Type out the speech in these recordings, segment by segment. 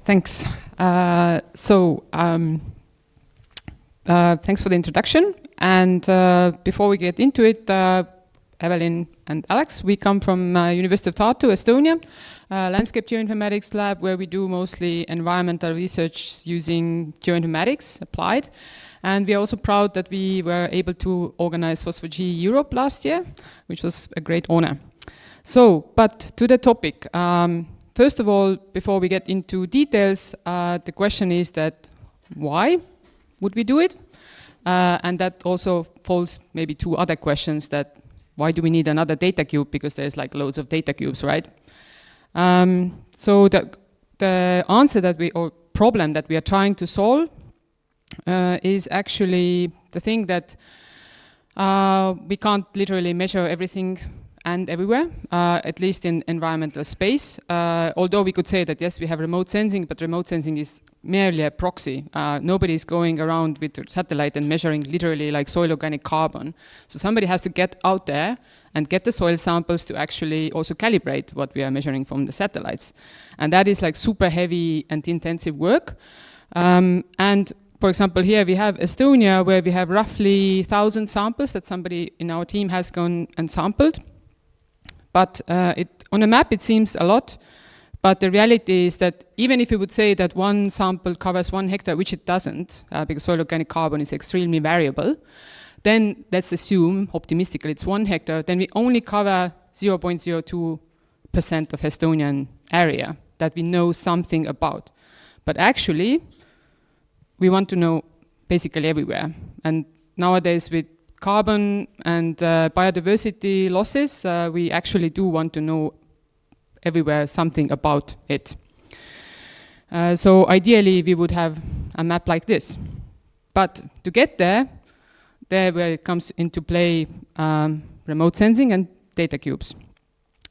Thanks. Thanks for the introduction. And before we get into it, Evelyn and Alex, we come from University of Tartu, Estonia, landscape geoinformatics lab, where we do mostly environmental research using geoinformatics applied. And we are also proud that we were able to organize FOSS4G Europe last year, which was a great honor. So, but to the topic. First of all, before we get into details, the question is that why would we do it? And that also falls maybe to other questions that why do we need another data cube? Because there's like loads of data cubes, right? So the answer that or problem that we are trying to solve is actually the thing that we can't literally measure everything and everywhere, at least in environmental space. Although we could say that yes, we have remote sensing, but remote sensing is merely a proxy. Nobody's going around with a satellite and measuring literally like soil organic carbon. So somebody has to get out there and get the soil samples to actually also calibrate what we are measuring from the satellites. And that is like super heavy and intensive work. And for example, here we have Estonia, where we have roughly 1,000 samples that somebody in our team has gone and sampled. But on a map, it seems a lot. But the reality is that even if you would say that one sample covers 1 hectare, which it doesn't, because soil organic carbon is extremely variable, then let's assume, optimistically, it's 1 hectare, then we only cover 0.02% of Estonian area that we know something about. But actually, we want to know basically everywhere. And nowadays, with carbon and biodiversity losses, we actually do want to know everywhere something about it. So ideally, we would have a map like this. But to get there where it comes into play remote sensing and data cubes.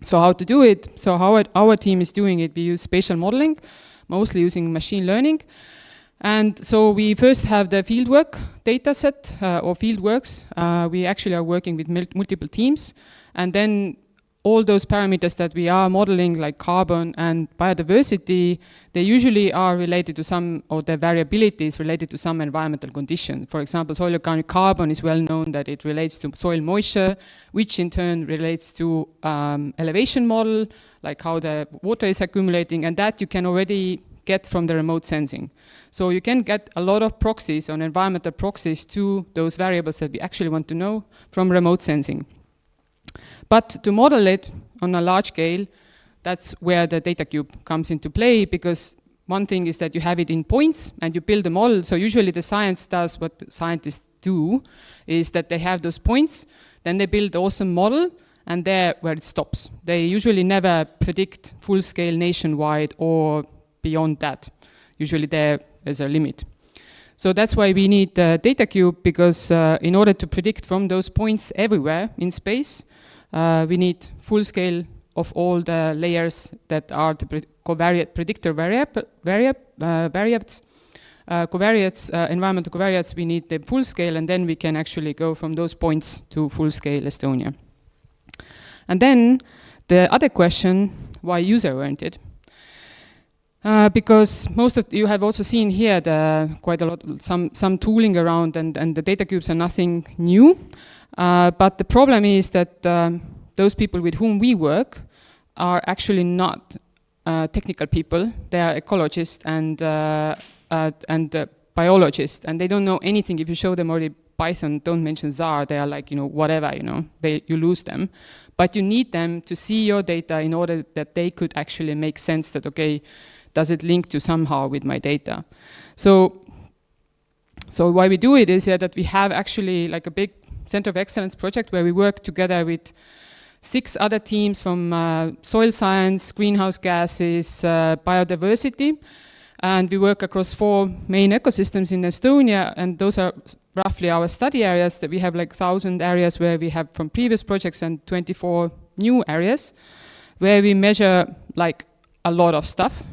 So how to do it? So how our team is doing it, we use spatial modeling, mostly using machine learning. And so we first have the fieldwork data set or fieldworks. We actually are working with multiple teams. And then all those parameters that we are modeling, like carbon and biodiversity, they usually are related to some, or their variability is related to some environmental condition. For example, soil organic carbon is well known that it relates to soil moisture, which in turn relates to elevation model, like how the water is accumulating, and that you can already get from the remote sensing. So you can get a lot of proxies on environmental proxies to those variables that we actually want to know from remote sensing. But to model it on a large scale, that's where the data cube comes into play, because one thing is that you have it in points and you build a model. So usually the science does what scientists do, is that they have those points, then they build an awesome model, and there where it stops. They usually never predict full-scale nationwide or beyond that. Usually there is a limit. So that's why we need the data cube, because in order to predict from those points everywhere in space, we need full scale of all the layers that are the covariate predictor environmental covariates. We need the full scale, and then we can actually go from those points to full scale Estonia. And then the other question, why user-oriented? Because most of you have also seen here quite a lot, some tooling around, and the data cubes are nothing new. But the problem is that those people with whom we work are actually not technical people. They are ecologists and biologists, and they don't know anything. If you show them already Python, don't mention ZAR, they are like, whatever, you lose them. But you need them to see your data in order that they could actually make sense that, okay, does it link to somehow with my data? So why we do it is that we have actually like a big Center of Excellence project where we work together with 6 other teams from soil science, greenhouse gases, biodiversity. And we work across 4 main ecosystems in Estonia, and those are roughly our study areas. That we have like 1,000 areas where we have from previous projects and 24 new areas where we measure like a lot of stuff,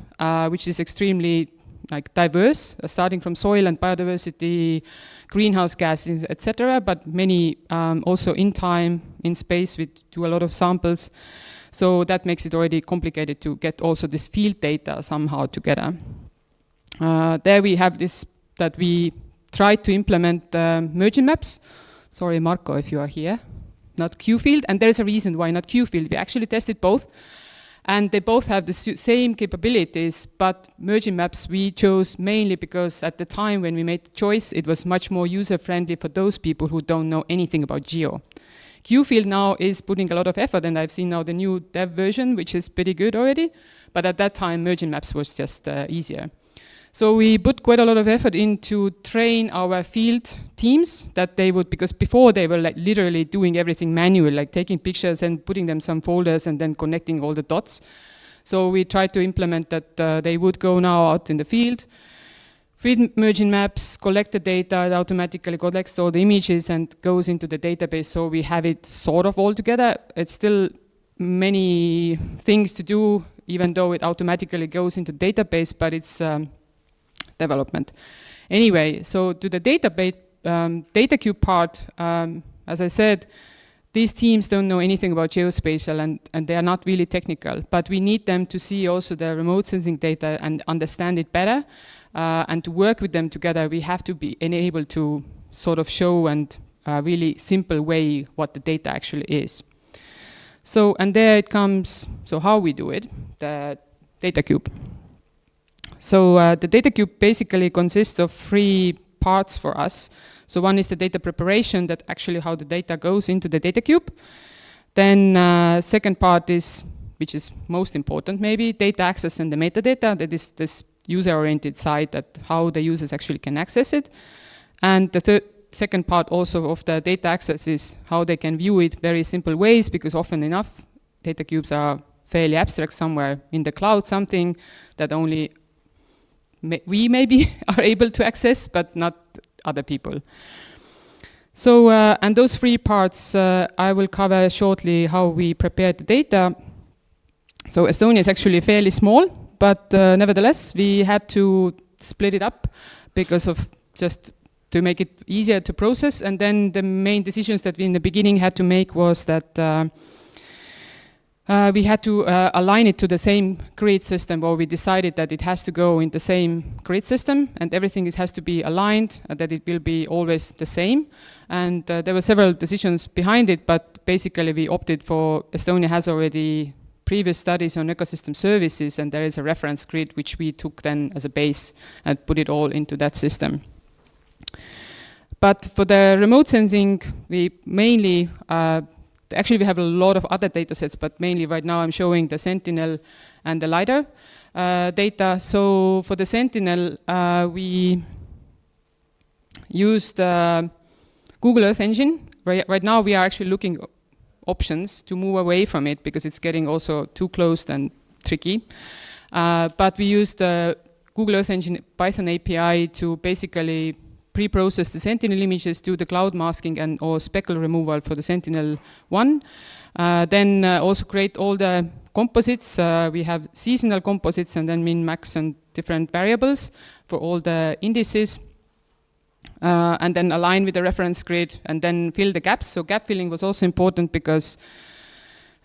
which is extremely like diverse, starting from soil and biodiversity, greenhouse gases, etc. But many also in time, in space, we do a lot of samples. So that makes it already complicated to get also this field data somehow together. There we have this, that we tried to implement merging maps. Sorry, Marco, if you are here. Not Q-field, and there is a reason why not Q-field. We actually tested both, and they both have the same capabilities, but merging maps we chose mainly because at the time when we made the choice, it was much more user-friendly for those people who don't know anything about geo. Q-field now is putting a lot of effort, and I've seen now the new dev version, which is pretty good already, but at that time, merging maps was just easier. So we put quite a lot of effort into train our field teams that they would, because before they were like literally doing everything manual, like taking pictures and putting them some folders and then connecting all the dots. So we tried to implement that they would go now out in the field, read merging maps, collect the data, it automatically collects all the images and goes into the database, so we have it sort of all together. It's still many things to do, even though it automatically goes into database, but it's development. Anyway, so to the database, data cube part, as I said, these teams don't know anything about geospatial and they are not really technical, but we need them to see also the remote sensing data and understand it better. And to work with them together, we have to be enabled to sort of show and really simple way what the data actually is. So, and there it comes, so how we do it, the data cube. So the data cube basically consists of 3 parts for us. So one is the data preparation, that actually how the data goes into the data cube. Then second part is, which is most important maybe, data access and the metadata, that is this user-oriented side, that how the users actually can access it. And the second part also of the data access is how they can view it very simple ways, because often enough data cubes are fairly abstract somewhere in the cloud, something that only we maybe are able to access, but not other people. So, and those 3 parts, I will cover shortly how we prepared the data. So Estonia is actually fairly small, but nevertheless, we had to split it up because of just to make it easier to process. And then the main decisions that we in the beginning had to make was that we had to align it to the same grid system, or we decided that it has to go in the same grid system and everything has to be aligned, that it will be always the same. And there were several decisions behind it, but basically we opted for, Estonia has already previous studies on ecosystem services, and there is a reference grid which we took then as a base and put it all into that system. But for the remote sensing, we mainly actually, we have a lot of other data sets, but mainly right now I'm showing the Sentinel and the LiDAR data. So for the Sentinel, we used Google Earth Engine. Right now we are actually looking options to move away from it because it's getting also too closed and tricky. But we used Google Earth Engine Python API to basically pre-process the Sentinel images, do the cloud masking and or speckle removal for the Sentinel-1. Then also create all the composites. We have seasonal composites and then min, max and different variables for all the indices. And then align with the reference grid and then fill the gaps. So gap filling was also important because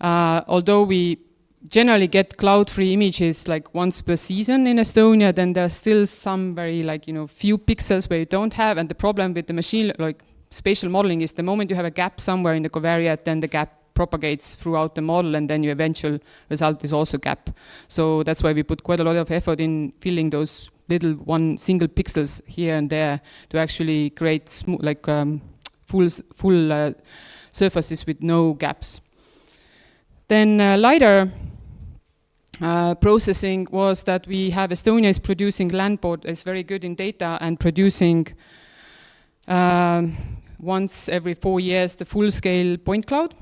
although we generally get cloud-free images like once per season in Estonia, then there's still some very few pixels where you don't have, and the problem with the machine, like spatial modeling, is the moment you have a gap somewhere in the covariate, then the gap propagates throughout the model and then your eventual result is also gap. So that's why we put quite a lot of effort in filling those little single pixels here and there to actually create full surfaces with no gaps. Then LiDAR processing was that we have Estonia is producing Landboard, is very good in data and producing once every 4 years the full-scale point cloud,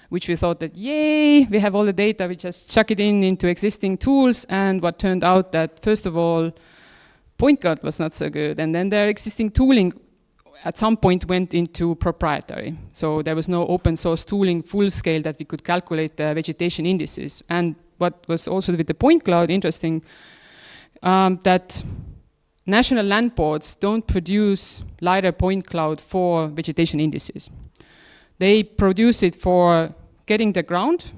which we thought that, yay, we have all the data, we just chuck it into existing tools. And what turned out that, first of all, point cloud was not so good. And then their existing tooling at some point went into proprietary. So there was no open source tooling full scale that we could calculate the vegetation indices. And what was also with the point cloud interesting, that national land boards don't produce LiDAR point cloud for vegetation indices. They produce it for getting the ground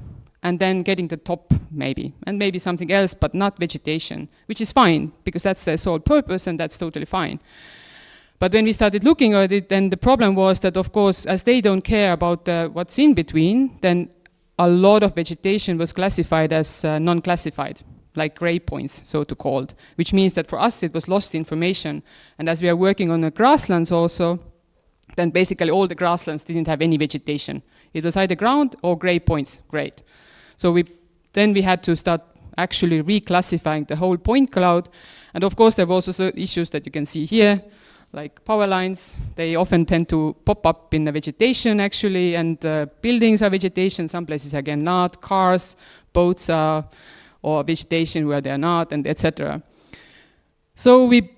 and then getting the top maybe, and maybe something else, but not vegetation, which is fine, because that's their sole purpose, and that's totally fine. But when we started looking at it, then the problem was that, of course, as they don't care about what's in between, then a lot of vegetation was classified as non-classified, like gray points, so to called, which means that for us it was lost information. And as we are working on the grasslands also, then basically all the grasslands didn't have any vegetation. It was either ground or gray points, great. So then we had to start actually reclassifying the whole point cloud. And of course there were also issues that you can see here, like power lines. They often tend to pop up in the vegetation actually, and buildings are vegetation, some places again not, cars, boats are, or vegetation where they are not, and etc. So we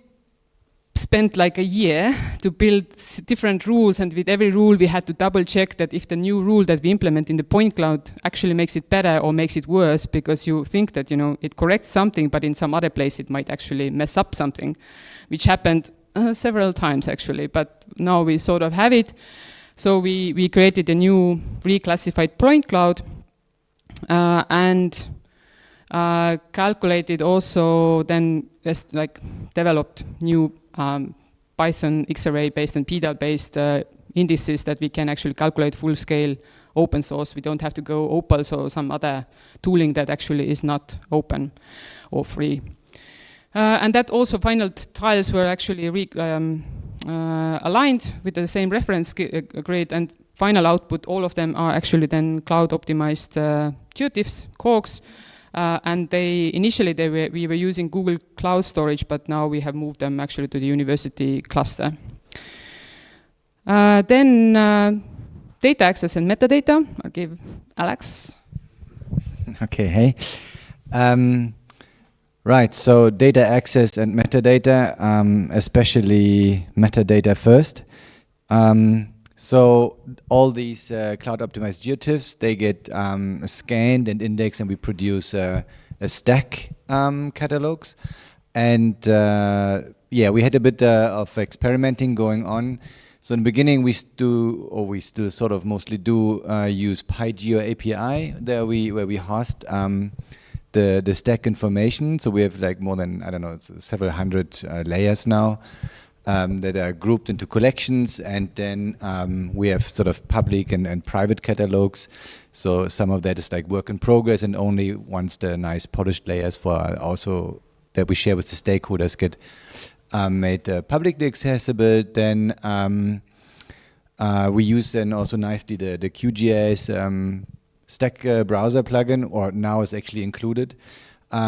spent like a year to build different rules, and with every rule we had to double check that if the new rule that we implement in the point cloud actually makes it better or makes it worse, because you think that, you know, it corrects something, but in some other place it might actually mess up something, which happened several times actually, but now we sort of have it. So we created a new reclassified point cloud and calculated also, then just like developed new Python Xarray based and PDAL based indices that we can actually calculate full scale open source. We don't have to go Opals or some other tooling that actually is not open or free. And that also final trials were actually aligned with the same reference grid, and final output, all of them are actually then cloud optimized geotiffs, corks. And initially we were using Google Cloud Storage, but now we have moved them actually to the university cluster. Then data access and metadata. I'll give Alex. Okay, hey. Right, so data access and metadata, especially metadata first. So all these cloud optimized geotiffs, they get scanned and indexed, and we produce a stack catalogs. And yeah, we had a bit of experimenting going on. So in the beginning we still sort of mostly do use PyGeo API where we host the stack information. So we have like more than, I don't know, it's several hundred layers now that are grouped into collections, and then we have sort of public and private catalogs. So some of that is like work in progress, and only once the nice polished layers for also that we share with the stakeholders get made publicly accessible, then we use then also nicely the QGIS Stack browser plugin, or now is actually included.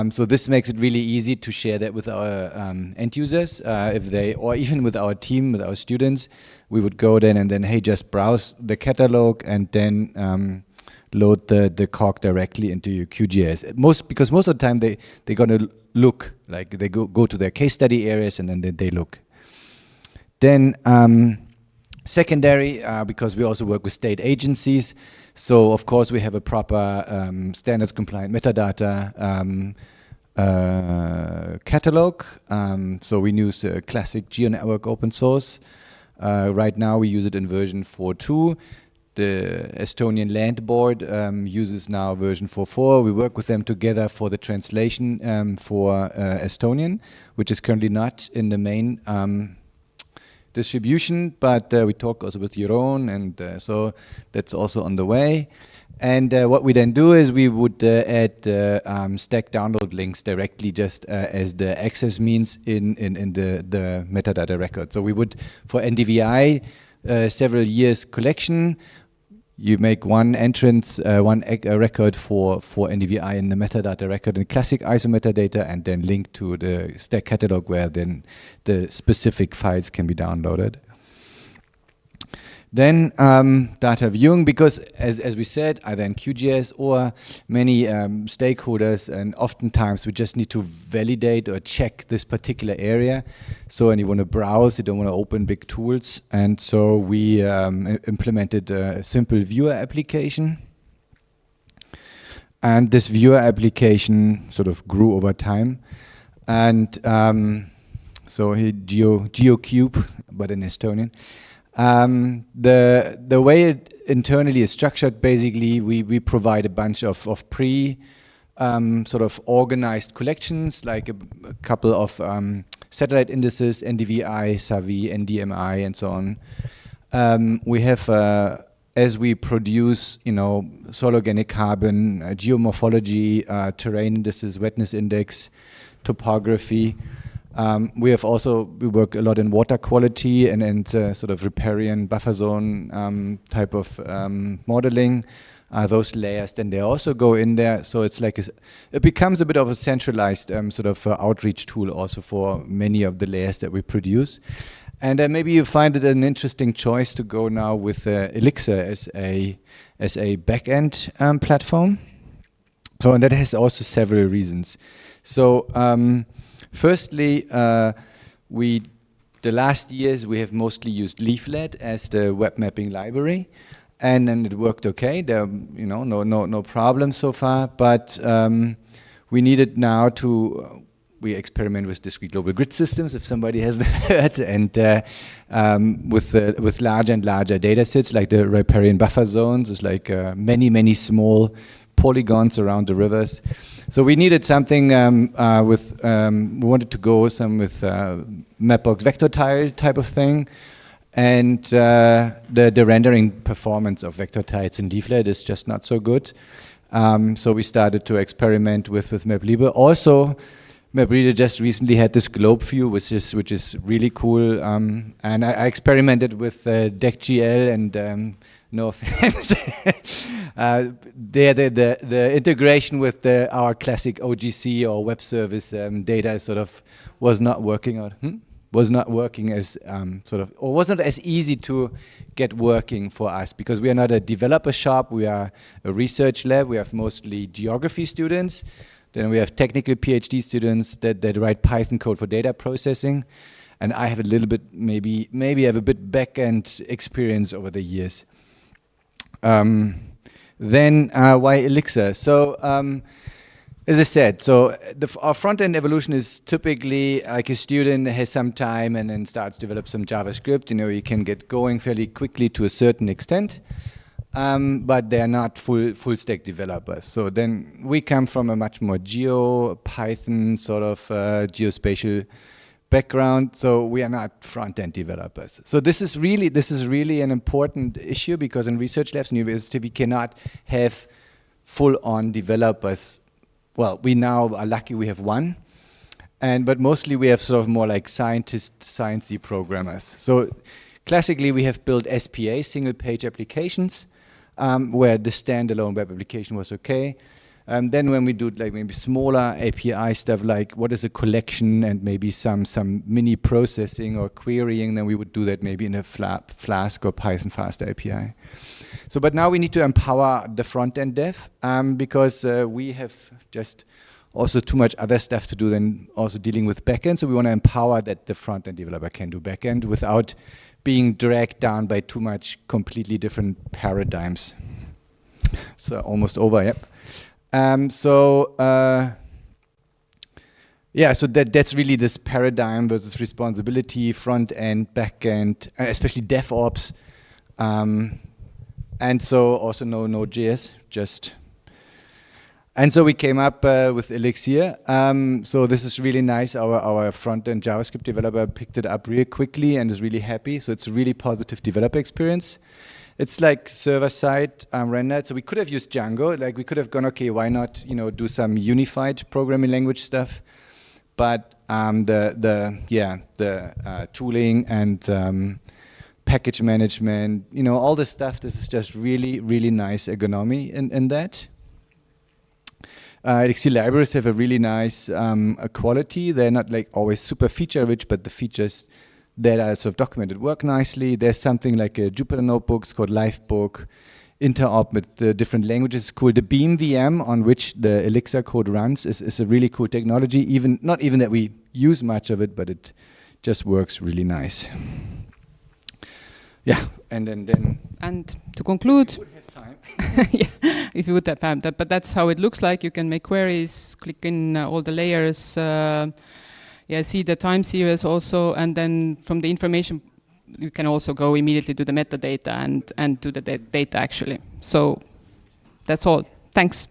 So this makes it really easy to share that with our end users, if they, or even with our team, with our students. We would go then and then, hey, just browse the catalog and then load the calc directly into your QGIS. Because most of the time they're gonna look, like they go to their case study areas and then they look. Then secondary, because we also work with state agencies. So of course we have a proper standards compliant metadata catalog. So we use classic GeoNetwork open source. Right now we use it in version 4.2. The Estonian Land Board uses now version 4.4. We work with them together for the translation for Estonian, which is currently not in the main distribution, but we talk also with Jeroen, and so that's also on the way. And what we then do is we would add stack download links directly just as the access means in the metadata record. So we would, for NDVI, several years collection, you make one entrance, one record for NDVI in the metadata record in classic ISO metadata, and then link to the stack catalog where then the specific files can be downloaded. Then data viewing, because as we said, either in QGIS or many stakeholders, and oftentimes we just need to validate or check this particular area. So, and you want to browse, you don't want to open big tools. And so we implemented a simple viewer application. And this viewer application sort of grew over time. And so here, GeoCube, but in Estonian. The way it internally is structured. Basically, we provide a bunch of sort of organized collections, like a couple of satellite indices, NDVI, SAVI, NDMI, and so on. We have, as we produce, soil organic carbon, geomorphology, terrain indices, wetness index, topography. We work a lot in water quality and sort of riparian buffer zone type of modeling. Those layers, then they also go in there. So it's like it becomes a bit of a centralized sort of outreach tool also for many of the layers that we produce. And maybe you find it an interesting choice to go now with Elixir as a backend platform. So, and that has also several reasons. So firstly, the last years we have mostly used Leaflet as the web mapping library. And then it worked okay. There, no problem so far. But we needed now we experiment with discrete global grid systems, if somebody has heard, and with larger and larger data sets, like the riparian buffer zones. It's like many small polygons around the rivers. So we needed something we wanted to go with Mapbox vector tile type of thing. And the rendering performance of vector tiles in Leaflet is just not so good. So we started to experiment with MapReader. Also, MapReader just recently had this globe view, which is really cool. And I experimented with DeckGL, and no offense, the integration with our classic OGC or web service data sort of was not working out. Was not working as or wasn't as easy to get working for us, because we are not a developer shop, we are a research lab. We have mostly geography students, then we have technical PhD students that write Python code for data processing, and I have a little bit, maybe I have a bit back-end experience over the years. Then why Elixir? So as I said, so our front-end evolution is typically like a student has some time and then starts to develop some JavaScript. You can get going fairly quickly to a certain extent, but they're not full stack developers. So then we come from a much more Python sort of geospatial background. So we are not front-end developers. So this is really an important issue, because in research labs in university we cannot have full-on developers. Well, we now are lucky we have one, but mostly we have sort of more like sciencey programmers. So classically we have built SPA, single page applications, where the standalone web application was okay. Then when we do like maybe smaller API stuff, like what is a collection and maybe some mini processing or querying, then we would do that maybe in a Flask or Python fast API. So, but now we need to empower the front-end dev, because we have just also too much other stuff to do than also dealing with backend. So we want to empower that the front-end developer can do backend without being dragged down by too much completely different paradigms. So almost over, yep. So that's really this paradigm versus responsibility, front-end, back-end, especially DevOps. And so also no Node.js, just. And so we came up with Elixir. So this is really nice. Our front-end JavaScript developer picked it up really quickly and is really happy. So it's a really positive developer experience. It's like server-side rendered. So we could have used Django. Like we could have gone, okay, why not, do some unified programming language stuff? But the tooling and package management, all this stuff. This is just really, really nice ergonomy in that. Elixir libraries have a really nice quality. They're not like always super feature rich, but the features that are sort of documented work nicely. There's something like a Jupyter notebook, it's called Livebook, interop with the different languages. It's cool. The Beam VM on which the Elixir code runs is a really cool technology. Not even that we use much of it, but it just works really nice. Yeah, and then. And to conclude. We would have time. Yeah, if you would have time, but that's how it looks like. You can make queries, click in all the layers. See the time series also, and then from the information you can also go immediately to the metadata and to the data actually. So that's all. Thanks.